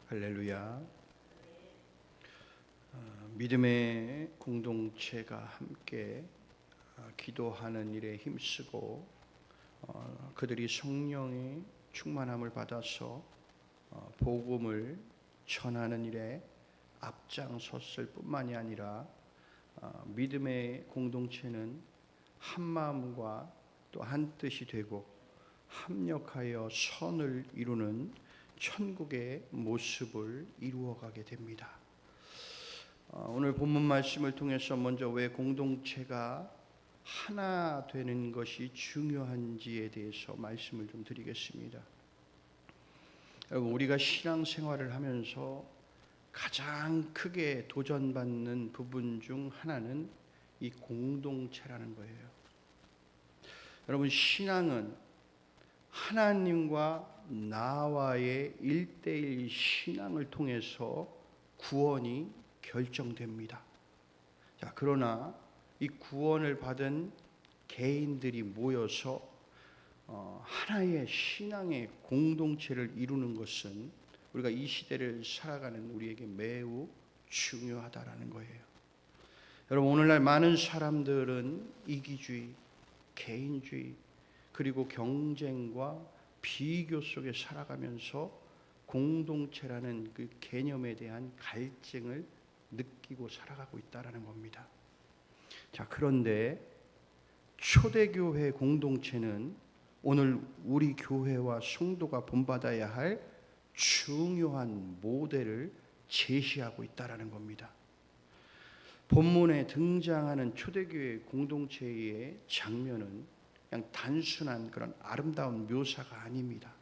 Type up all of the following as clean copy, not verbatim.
할렐루야. 믿음의 공동체가 함께 기도하는 일에 힘쓰고 그들이 성령의 충만함을 받아서 복음을 전하는 일에 앞장섰을 뿐만이 아니라 믿음의 공동체는 한 마음과 또 한 뜻이 되고 합력하여 선을 이루는 천국의 모습을 이루어가게 됩니다. 오늘 본문 말씀을 통해서 먼저 왜 공동체가 하나 되는 것이 중요한지에 대해서 말씀을 좀 드리겠습니다. 여러분, 우리가 신앙생활을 하면서 가장 크게 도전받는 부분 중 하나는 이 공동체라는 거예요. 여러분, 신앙은 하나님과 나와의 1:1 신앙을 통해서 구원이 결정됩니다. 자, 그러나 이 구원을 받은 개인들이 모여서 하나의 신앙의 공동체를 이루는 것은 우리가 이 시대를 살아가는 우리에게 매우 중요하다라는 거예요. 여러분, 오늘날 많은 사람들은 이기주의, 개인주의, 그리고 경쟁과 비교 속에 살아가면서 공동체라는 그 개념에 대한 갈증을 느끼고 살아가고 있다는 겁니다. 자, 그런데 초대교회 공동체는 오늘 우리 교회와 성도가 본받아야 할 중요한 모델을 제시하고 있다는 겁니다. 본문에 등장하는 초대교회 공동체의 장면은 그냥 단순한 그런 아름다운 묘사가 아닙니다.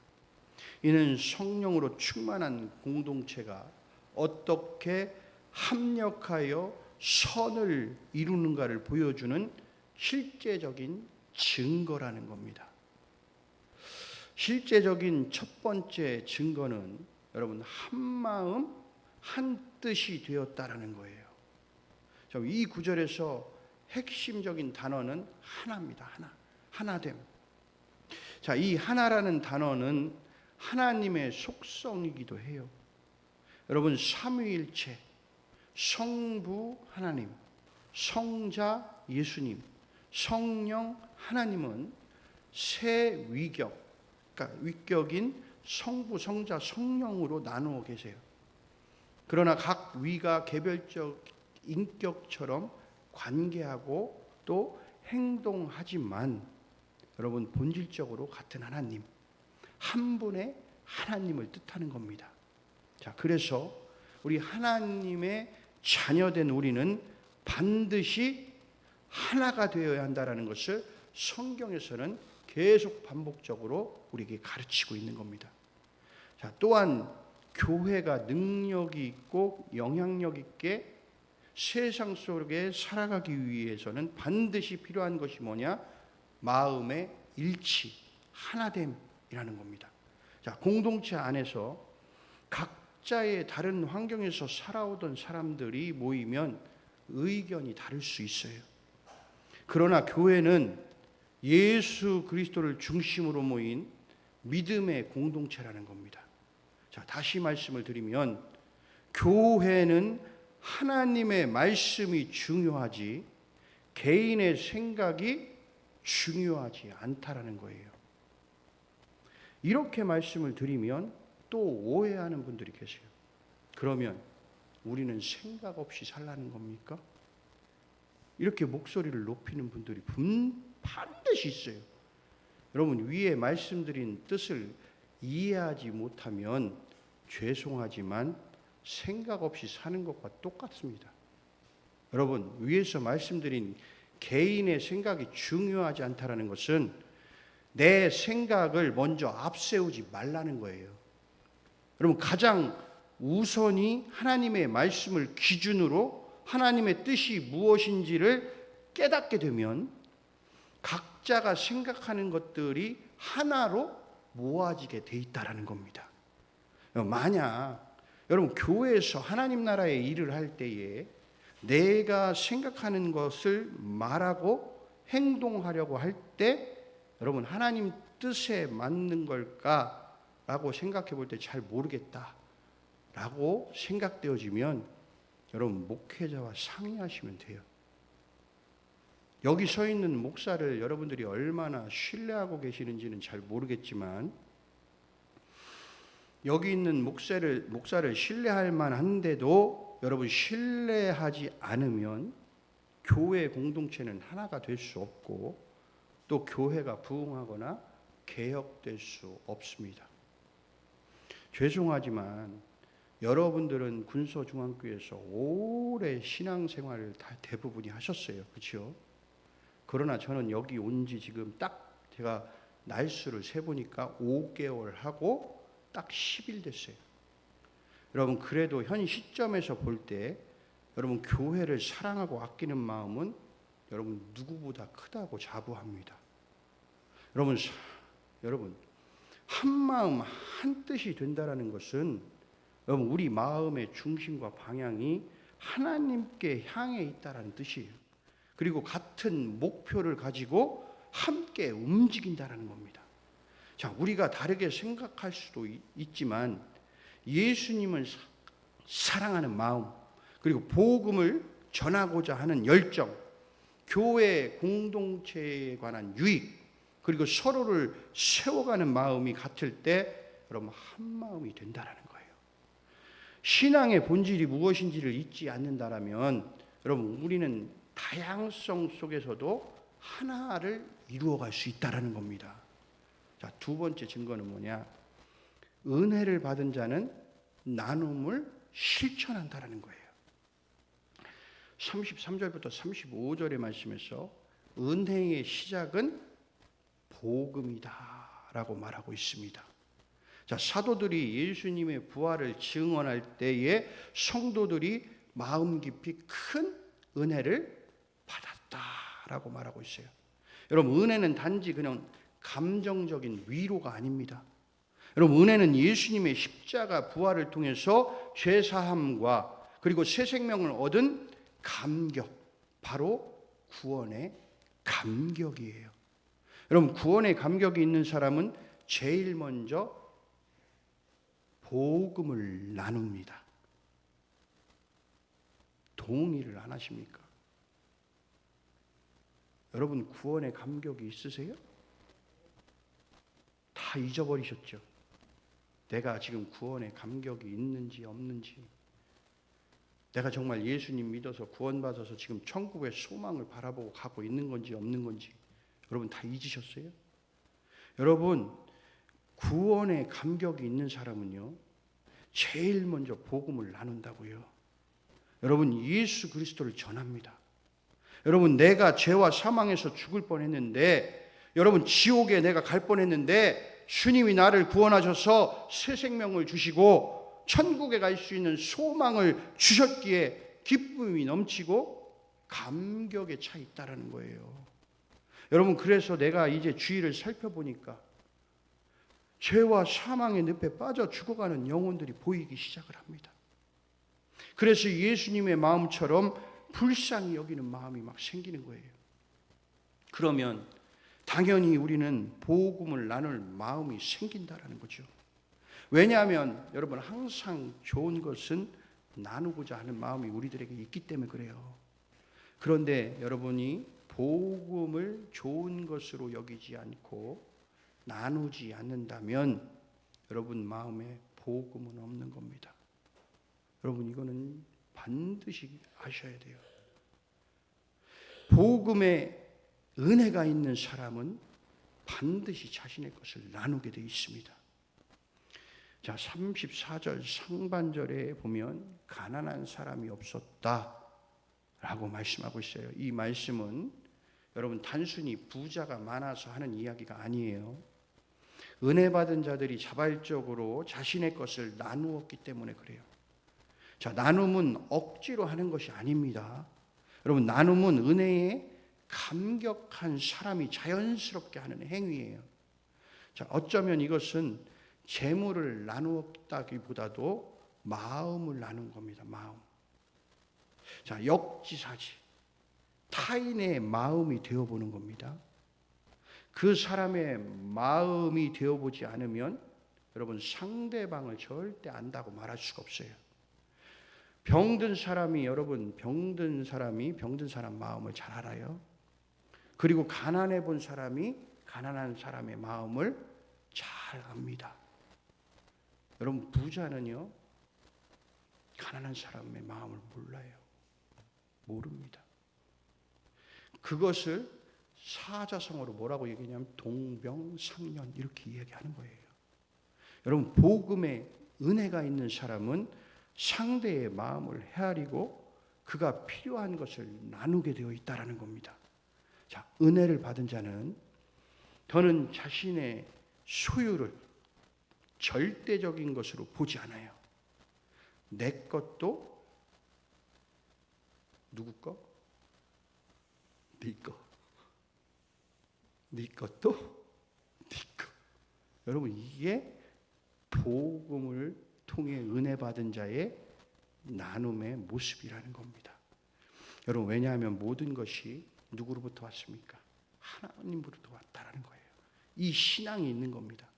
이는 성령으로 충만한 공동체가 어떻게 합력하여 선을 이루는가를 보여주는 실제적인 증거라는 겁니다. 실제적인 첫 번째 증거는 여러분, 한 마음 한 뜻이 되었다라는 거예요. 이 구절에서 핵심적인 단어는 하나입니다. 하나됨. 자, 이 하나라는 단어는 하나님의 속성이기도 해요. 여러분, 삼위일체, 성부 하나님, 성자 예수님, 성령 하나님은 세 위격, 그러니까 위격인 성부, 성자, 성령으로 나누어 계세요. 그러나 각 위가 개별적 인격처럼 관계하고 또 행동하지만 여러분, 본질적으로 같은 하나님, 한 분의 하나님을 뜻하는 겁니다. 자, 그래서 우리 하나님의 자녀된 우리는 반드시 하나가 되어야 한다는 것을 성경에서는 계속 반복적으로 우리에게 가르치고 있는 겁니다. 자, 또한 교회가 능력이 있고 영향력 있게 세상 속에 살아가기 위해서는 반드시 필요한 것이 뭐냐? 마음의 일치, 하나됨이라는 겁니다. 자, 공동체 안에서 각자의 다른 환경에서 살아오던 사람들이 모이면 의견이 다를 수 있어요. 그러나 교회는 예수 그리스도를 중심으로 모인 믿음의 공동체라는 겁니다. 자, 다시 말씀을 드리면 교회는 하나님의 말씀이 중요하지 개인의 생각이 중요하지 않다라는 거예요. 이렇게 말씀을 드리면 또 오해하는 분들이 계세요. 그러면 우리는 생각 없이 살라는 겁니까? 이렇게 목소리를 높이는 분들이 반드시 있어요. 여러분, 위에 말씀드린 뜻을 이해하지 못하면 죄송하지만 생각 없이 사는 것과 똑같습니다. 여러분, 위에서 말씀드린 개인의 생각이 중요하지 않다라는 것은 내 생각을 먼저 앞세우지 말라는 거예요. 여러분, 가장 우선이 하나님의 말씀을 기준으로 하나님의 뜻이 무엇인지를 깨닫게 되면 각자가 생각하는 것들이 하나로 모아지게 돼 있다라는 겁니다. 만약 여러분, 교회에서 하나님 나라의 일을 할 때에 내가 생각하는 것을 말하고 행동하려고 할 때 여러분, 하나님 뜻에 맞는 걸까라고 생각해 볼 때 잘 모르겠다 라고 생각되어지면 여러분 목회자와 상의하시면 돼요. 여기 서 있는 목사를 여러분들이 얼마나 신뢰하고 계시는지는 잘 모르겠지만 여기 있는 목사를 신뢰할 만한데도 여러분 신뢰하지 않으면 교회 공동체는 하나가 될 수 없고 또 교회가 부흥하거나 개혁될 수 없습니다. 죄송하지만 여러분들은 군소중앙교회에서 오래 신앙생활을 다 대부분이 하셨어요. 그렇죠? 그러나 저는 여기 온 지 지금 딱 제가 날수를 세보니까 5개월 하고 딱 10일 됐어요. 여러분 그래도 현 시점에서 볼 때 여러분 교회를 사랑하고 아끼는 마음은 여러분 누구보다 크다고 자부합니다. 여러분 한 마음 한 뜻이 된다라는 것은 여러분 우리 마음의 중심과 방향이 하나님께 향해 있다라는 뜻이에요. 그리고 같은 목표를 가지고 함께 움직인다라는 겁니다. 자, 우리가 다르게 생각할 수도 있지만 예수님을 사랑하는 마음, 그리고 복음을 전하고자 하는 열정, 교회 공동체에 관한 유익, 그리고 서로를 세워가는 마음이 같을 때 여러분 한 마음이 된다라는 거예요. 신앙의 본질이 무엇인지를 잊지 않는다라면 여러분 우리는 다양성 속에서도 하나를 이루어갈 수 있다라는 겁니다. 자, 두 번째 증거는 뭐냐? 은혜를 받은 자는 나눔을 실천한다라는 거예요. 33절부터 35절의 말씀에서 은혜의 시작은 복음이다라고 말하고 있습니다. 자, 사도들이 예수님의 부활을 증언할 때에 성도들이 마음 깊이 큰 은혜를 받았다라고 말하고 있어요. 여러분 은혜는 단지 그냥 감정적인 위로가 아닙니다. 여러분 은혜는 예수님의 십자가 부활을 통해서 죄사함과 그리고 새 생명을 얻은 감격, 바로 구원의 감격이에요. 여러분 구원의 감격이 있는 사람은 제일 먼저 복음을 나눕니다. 동의를 안 하십니까? 여러분 구원의 감격이 있으세요? 다 잊어버리셨죠? 내가 지금 구원의 감격이 있는지 없는지, 내가 정말 예수님 믿어서 구원받아서 지금 천국의 소망을 바라보고 가고 있는 건지 없는 건지 여러분 다 잊으셨어요? 여러분 구원의 감격이 있는 사람은요 제일 먼저 복음을 나눈다고요. 여러분 예수 그리스도를 전합니다. 여러분 내가 죄와 사망에서 죽을 뻔했는데, 여러분 지옥에 내가 갈 뻔했는데 주님이 나를 구원하셔서 새 생명을 주시고 천국에 갈 수 있는 소망을 주셨기에 기쁨이 넘치고 감격에 차 있다라는 거예요. 여러분 그래서 내가 이제 주위를 살펴보니까 죄와 사망의 늪에 빠져 죽어가는 영혼들이 보이기 시작을 합니다. 그래서 예수님의 마음처럼 불쌍히 여기는 마음이 막 생기는 거예요. 그러면 당연히 우리는 복음을 나눌 마음이 생긴다라는 거죠. 왜냐하면 여러분 항상 좋은 것은 나누고자 하는 마음이 우리들에게 있기 때문에 그래요. 그런데 여러분이 복음을 좋은 것으로 여기지 않고 나누지 않는다면 여러분 마음에 복음은 없는 겁니다. 여러분 이거는 반드시 아셔야 돼요. 복음에 은혜가 있는 사람은 반드시 자신의 것을 나누게 되어 있습니다. 자, 34절 상반절에 보면 가난한 사람이 없었다 라고 말씀하고 있어요. 이 말씀은 여러분 단순히 부자가 많아서 하는 이야기가 아니에요. 은혜 받은 자들이 자발적으로 자신의 것을 나누었기 때문에 그래요. 자, 나눔은 억지로 하는 것이 아닙니다. 여러분 나눔은 은혜에 감격한 사람이 자연스럽게 하는 행위예요. 자, 어쩌면 이것은 재물을 나누었다기보다도 마음을 나눈 겁니다. 마음. 자, 역지사지. 타인의 마음이 되어보는 겁니다. 그 사람의 마음이 되어보지 않으면 여러분 상대방을 절대 안다고 말할 수가 없어요. 병든 사람이 여러분 병든 사람 마음을 잘 알아요. 그리고 가난해 본 사람이 가난한 사람의 마음을 잘 압니다. 여러분 부자는요 가난한 사람의 마음을 몰라요. 모릅니다. 그것을 사자성어로 뭐라고 얘기하냐면 동병상련 이렇게 이야기하는 거예요. 여러분 복음의 은혜가 있는 사람은 상대의 마음을 헤아리고 그가 필요한 것을 나누게 되어 있다라는 겁니다. 자, 은혜를 받은 자는 더는 자신의 소유를 절대적인 것으로 보지 않아요. 내 것도 누구 거? 네 거. 네 것도 네 거. 여러분 이게 복음을 통해 은혜 받은 자의 나눔의 모습이라는 겁니다. 여러분 왜냐하면 모든 것이 누구로부터 왔습니까? 하나님으로부터 왔다라는 거예요. 이 신앙이 있는 겁니다.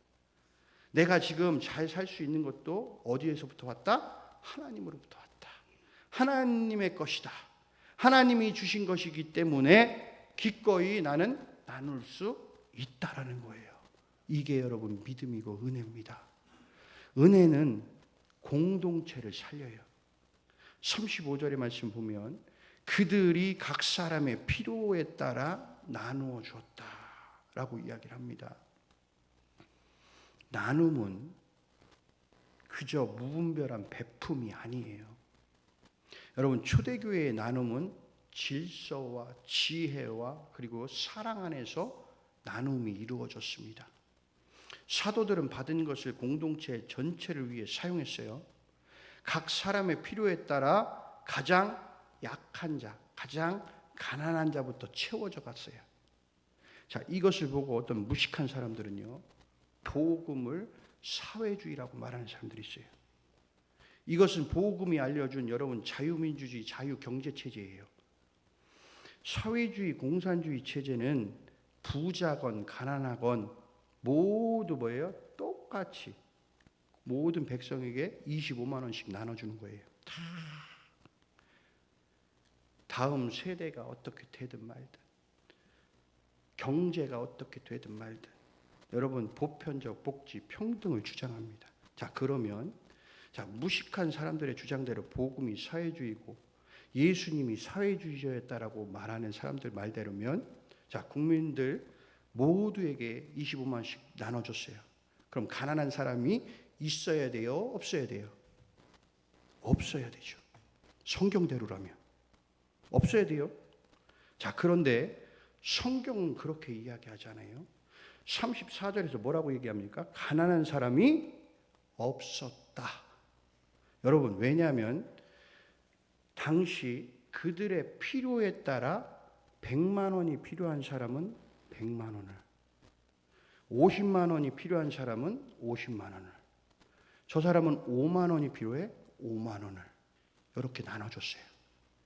내가 지금 잘 살 수 있는 것도 어디에서부터 왔다? 하나님으로부터 왔다. 하나님의 것이다. 하나님이 주신 것이기 때문에 기꺼이 나는 나눌 수 있다라는 거예요. 이게 여러분 믿음이고 은혜입니다. 은혜는 공동체를 살려요. 35절의 말씀 보면 그들이 각 사람의 필요에 따라 나누어 줬다라고 이야기를 합니다. 나눔은 그저 무분별한 베품이 아니에요. 여러분 초대교회의 나눔은 질서와 지혜와 그리고 사랑 안에서 나눔이 이루어졌습니다. 사도들은 받은 것을 공동체 전체를 위해 사용했어요. 각 사람의 필요에 따라 가장 약한 자, 가장 가난한 자부터 채워져 갔어요. 자, 이것을 보고 어떤 무식한 사람들은요, 복음을 사회주의라고 말하는 사람들이 있어요. 이것은 복음이 알려준 여러분 자유민주주의, 자유경제체제예요. 사회주의, 공산주의 체제는 부자건 가난하건 모두 뭐예요? 똑같이 모든 백성에게 25만 원씩 나눠주는 거예요. 다음 세대가 어떻게 되든 말든 경제가 어떻게 되든 말든 여러분 보편적 복지 평등을 주장합니다. 자 그러면 무식한 사람들의 주장대로 복음이 사회주의고 예수님이 사회주의자였다라고 말하는 사람들 말대로면 국민들 모두에게 25만 원씩 나눠줬어요. 그럼 가난한 사람이 있어야 돼요? 없어야 돼요? 없어야 되죠. 성경대로라면 없어야 돼요. 그런데 성경은 그렇게 이야기하잖아요. 34절에서 뭐라고 얘기합니까? 가난한 사람이 없었다. 여러분 왜냐하면 당시 그들의 필요에 따라 100만 원이 필요한 사람은 100만 원을, 50만 원이 필요한 사람은 50만 원을, 저 사람은 5만 원이 필요해 5만 원을 이렇게 나눠줬어요.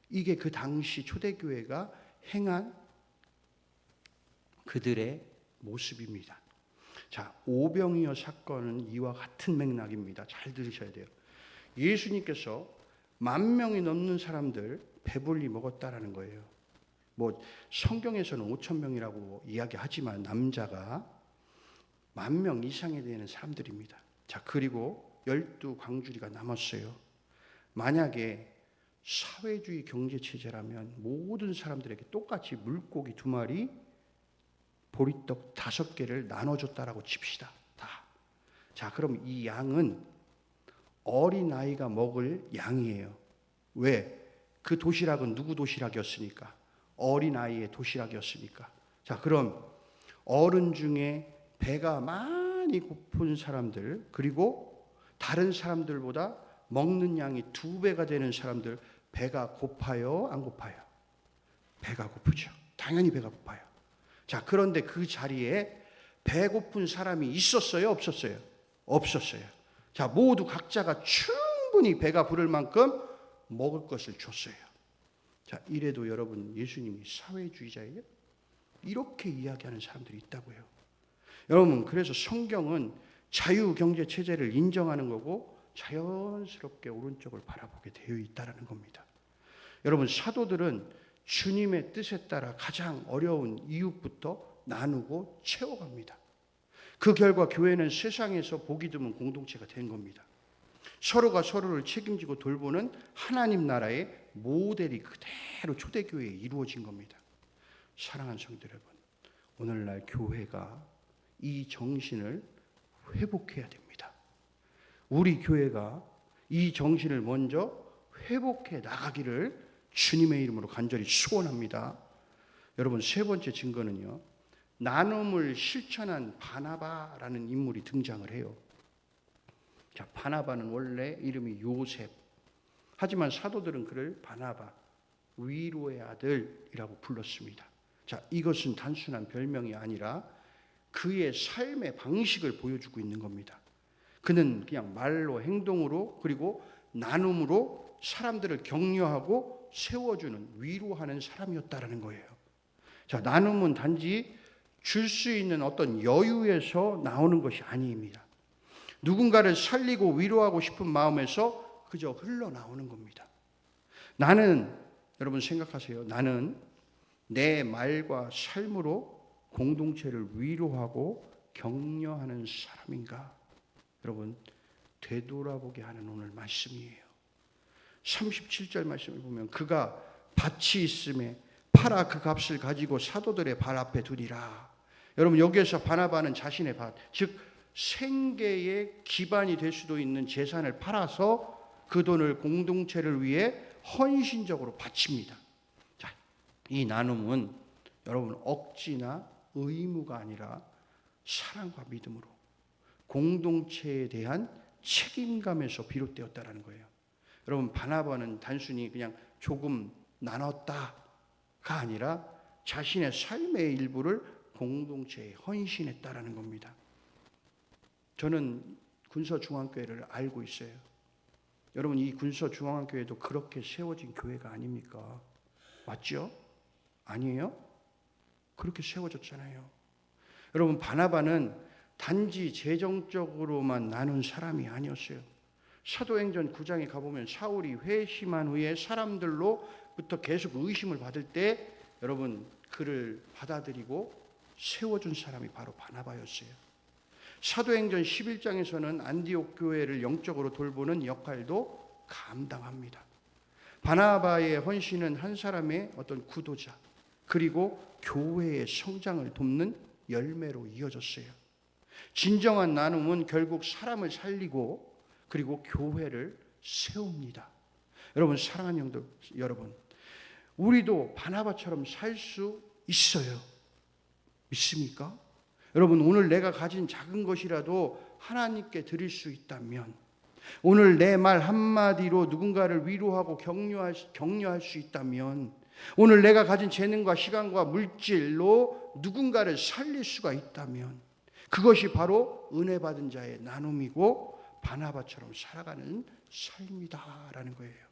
이게 그 당시 초대교회가 행한 그들의 모습입니다. 오병이어 사건은 이와 같은 맥락입니다. 잘 들으셔야 돼요. 예수님께서 10,000명이 넘는 사람들 배불리 먹었다라는 거예요. 성경에서는 5,000명이라고 이야기하지만 남자가 10,000명 이상이 되는 사람들입니다. 그리고 12광주리가 남았어요. 만약에 사회주의 경제체제라면 모든 사람들에게 똑같이 물고기 2마리, 보리떡 5개를 나눠줬다라고 칩시다. 다. 그럼 이 양은 어린아이가 먹을 양이에요. 왜? 그 도시락은 누구 도시락이었으니까? 어린아이의 도시락이었으니까. 그럼 어른 중에 배가 많이 고픈 사람들, 그리고 다른 사람들보다 먹는 양이 2배가 되는 사람들, 배가 고파요? 안 고파요? 배가 고프죠. 당연히 배가 고파요. 그런데 그 자리에 배고픈 사람이 있었어요? 없었어요? 없었어요. 모두 각자가 충분히 배가 부를 만큼 먹을 것을 줬어요. 이래도 여러분 예수님이 사회주의자예요? 이렇게 이야기하는 사람들이 있다고요. 여러분 그래서 성경은 자유 경제 체제를 인정하는 거고 자연스럽게 오른쪽을 바라보게 되어 있다라는 겁니다. 여러분, 사도들은 주님의 뜻에 따라 가장 어려운 이웃부터 나누고 채워갑니다. 그 결과 교회는 세상에서 보기 드문 공동체가 된 겁니다. 서로가 서로를 책임지고 돌보는 하나님 나라의 모델이 그대로 초대교회에 이루어진 겁니다. 사랑하는 성도 여러분, 오늘날 교회가 이 정신을 회복해야 됩니다. 우리 교회가 이 정신을 먼저 회복해 나가기를 주님의 이름으로 간절히 축원합니다. 여러분, 세 번째 증거는요, 나눔을 실천한 바나바라는 인물이 등장을 해요. 자, 바나바는 원래 이름이 요셉. 하지만 사도들은 그를 바나바, 위로의 아들이라고 불렀습니다. 자, 이것은 단순한 별명이 아니라 그의 삶의 방식을 보여주고 있는 겁니다. 그는 그냥 말로, 행동으로, 그리고 나눔으로 사람들을 격려하고 세워주는, 위로하는 사람이었다라는 거예요. 자, 나눔은 단지 줄 수 있는 어떤 여유에서 나오는 것이 아닙니다. 누군가를 살리고 위로하고 싶은 마음에서 그저 흘러나오는 겁니다. 나는, 여러분 생각하세요. 나는 내 말과 삶으로 공동체를 위로하고 격려하는 사람인가? 여러분, 되돌아보게 하는 오늘 말씀이에요. 37절 말씀을 보면 그가 밭이 있음에 팔아 그 값을 가지고 사도들의 발 앞에 두리라. 여러분, 여기에서 바나바는 자신의 밭, 즉 생계의 기반이 될 수도 있는 재산을 팔아서 그 돈을 공동체를 위해 헌신적으로 바칩니다. 자, 이 나눔은 여러분 억지나 의무가 아니라 사랑과 믿음으로 공동체에 대한 책임감에서 비롯되었다라는 거예요. 여러분, 바나바는 단순히 그냥 조금 나눴다가 아니라 자신의 삶의 일부를 공동체에 헌신했다라는 겁니다. 저는 군서중앙교회를 알고 있어요. 여러분, 이 군서중앙교회도 그렇게 세워진 교회가 아닙니까? 맞죠? 아니에요? 그렇게 세워졌잖아요. 여러분, 바나바는 단지 재정적으로만 나눈 사람이 아니었어요. 사도행전 9장에 가보면 사울이 회심한 후에 사람들로부터 계속 의심을 받을 때 여러분, 그를 받아들이고 세워준 사람이 바로 바나바였어요. 사도행전 11장에서는 안디옥 교회를 영적으로 돌보는 역할도 감당합니다. 바나바의 헌신은 한 사람의 어떤 구도자, 그리고 교회의 성장을 돕는 열매로 이어졌어요. 진정한 나눔은 결국 사람을 살리고 그리고 교회를 세웁니다. 여러분, 사랑하는 영들 여러분, 우리도 바나바처럼 살 수 있어요. 믿습니까? 여러분, 오늘 내가 가진 작은 것이라도 하나님께 드릴 수 있다면, 오늘 내 말 한마디로 누군가를 위로하고 격려할 수 있다면, 오늘 내가 가진 재능과 시간과 물질로 누군가를 살릴 수가 있다면, 그것이 바로 은혜 받은 자의 나눔이고 바나바처럼 살아가는 삶이다라는 거예요.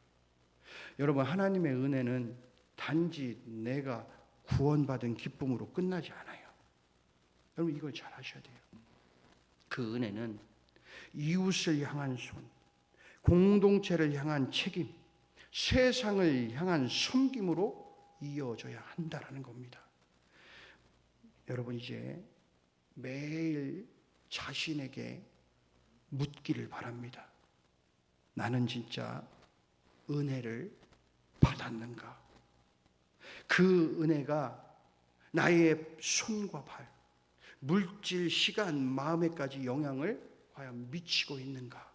여러분, 하나님의 은혜는 단지 내가 구원받은 기쁨으로 끝나지 않아요. 여러분, 이걸 잘 아셔야 돼요. 그 은혜는 이웃을 향한 손, 공동체를 향한 책임, 세상을 향한 섬김으로 이어져야 한다라는 겁니다. 여러분, 이제 매일 자신에게 묻기를 바랍니다. 나는 진짜 은혜를 받았는가? 그 은혜가 나의 손과 발, 물질, 시간, 마음에까지 영향을 과연 미치고 있는가?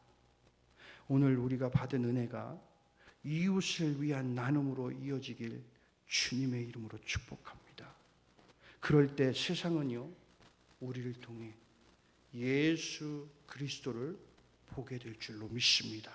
오늘 우리가 받은 은혜가 이웃을 위한 나눔으로 이어지길 주님의 이름으로 축복합니다. 그럴 때 세상은요, 우리를 통해 예수 그리스도를 보게 될 줄로 믿습니다.